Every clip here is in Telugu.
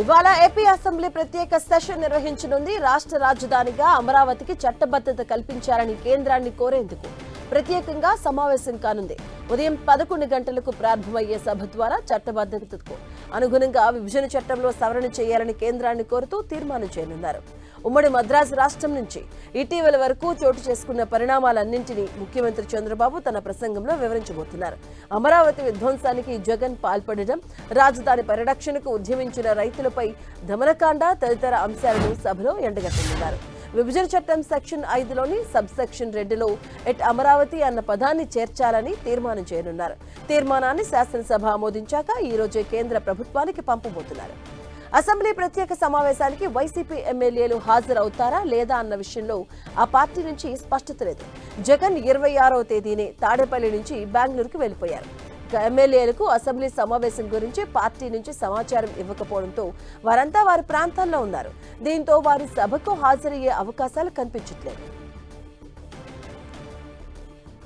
ఇవాళ ఏపీ అసెంబ్లీ ప్రత్యేక సెషన్ నిర్వహించనుంది. రాష్ట్ర రాజధానిగా అమరావతికి చట్టబద్ధత కల్పించాలని కేంద్రాన్ని కోరేందుకు ప్రత్యేకంగా సమావేశం కానుంది. ఉదయం 11 గంటలకు ప్రారంభమయ్యే సభ ద్వారా చట్టబద్ధతకు అనుగుణంగా విభజన చట్టంలో సవరణ చేయాలని కేంద్రాన్ని కోరుతూ తీర్మానం చేయనున్నారు. ఉమ్మడి మద్రాసు రాష్ట్రం నుంచి ఇటీవల వరకు చోటు చేసుకున్న పరిణామాలన్నింటినీ ముఖ్యమంత్రి చంద్రబాబు తన ప్రసంగంలో వివరించబోతున్నారు. అమరావతి విధ్వంసానికి జగన్ పాల్పడడం, రాజధాని పరిరక్షణకు ఉద్యమించిన రైతులపై దమనకాండ తదితర అంశాలను సభలో ఎండగట్టనున్నారు. విభజన చట్టం సెక్షన్ 5లోని సబ్ సెక్షన్ 2లో ఎట్ అమరావతి అన్న పదాన్ని చేర్చాలని తీర్మానం చేయనున్నారు. తీర్మానాన్ని శాసనసభ ఆమోదించాక ఈ రోజే కేంద్ర ప్రభుత్వానికి పంపబోతున్నారు. అసెంబ్లీ ప్రత్యేక సమావేశానికి వైసీపీ ఎమ్మెల్యేలు హాజరవుతారా లేదా అన్న విషయంలో ఆ పార్టీ నుంచి స్పష్టత లేదు. జగన్ 26వ తేదీనే తాడేపల్లి నుంచి బెంగళూరుకు వెళ్లిపోయారు. ఎమ్మెల్యేలకు అసెంబ్లీ సమావేశం గురించి పార్టీ నుంచి సమాచారం ఇవ్వకపోవడంతో వారంతా వారి ప్రాంతాల్లో ఉన్నారు. దీంతో వారి సభకు హాజరయ్యే అవకాశాలు కనిపించట్లేదు.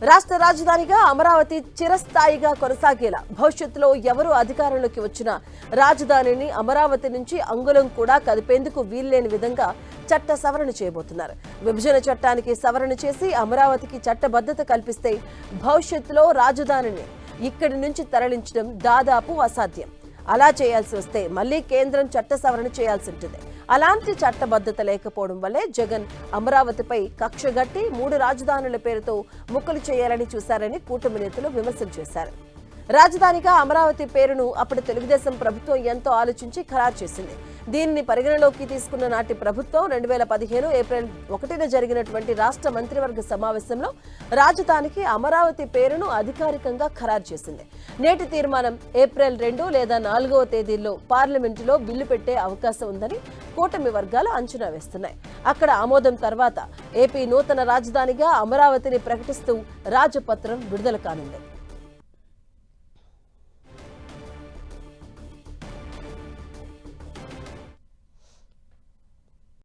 రాష్ట్ర రాజధానిగా అమరావతి చిరస్థాయిగా కొనసాగేలా భవిష్యత్తులో ఎవరు అధికారంలోకి వచ్చినా రాజధానిని అమరావతి నుంచి అంగుళం కూడా కదిపేందుకు వీల్లేని విధంగా చట్ట సవరణ చేయబోతున్నారు. విభజన చట్టానికి సవరణ చేసి అమరావతికి చట్టబద్ధత కల్పిస్తే భవిష్యత్తులో రాజధానిని ఇక్కడి నుంచి తరలించడం దాదాపు అసాధ్యం. అలా చేయాల్సి వస్తే మళ్లీ కేంద్రం చట్ట సవరణ చేయాల్సి ఉంటుంది. అలాంటి చట్టబద్ధత లేకపోవడం వల్లే జగన్ అమరావతిపై కక్షగట్టి 3 రాజధానుల పేరుతో ముక్కలు చేయాలని చూశారని కూటమి నేతలు విమర్శలు చేశారు. రాజధానిగా అమరావతి పేరును అప్పటి తెలుగుదేశం ప్రభుత్వం ఎంతో ఆలోచించి ఖరారు చేసింది. దీనిని పరిగణలోకి తీసుకున్న నాటి ప్రభుత్వం 2015 ఏప్రిల్ 1న జరిగినటువంటి రాష్ట్ర మంత్రివర్గ సమావేశంలో రాజధానికి అమరావతి పేరును అధికారికంగా ఖరారు చేసింది. నేటి తీర్మానం ఏప్రిల్ 2 లేదా 4వ తేదీల్లో పార్లమెంటులో బిల్లు పెట్టే అవకాశం ఉందని కూటమి వర్గాలు అంచనా వేస్తున్నాయి. అక్కడ ఆమోదం తర్వాత ఏపీ నూతన రాజధానిగా అమరావతిని ప్రకటిస్తూ రాజపత్రం విడుదల కానుంది.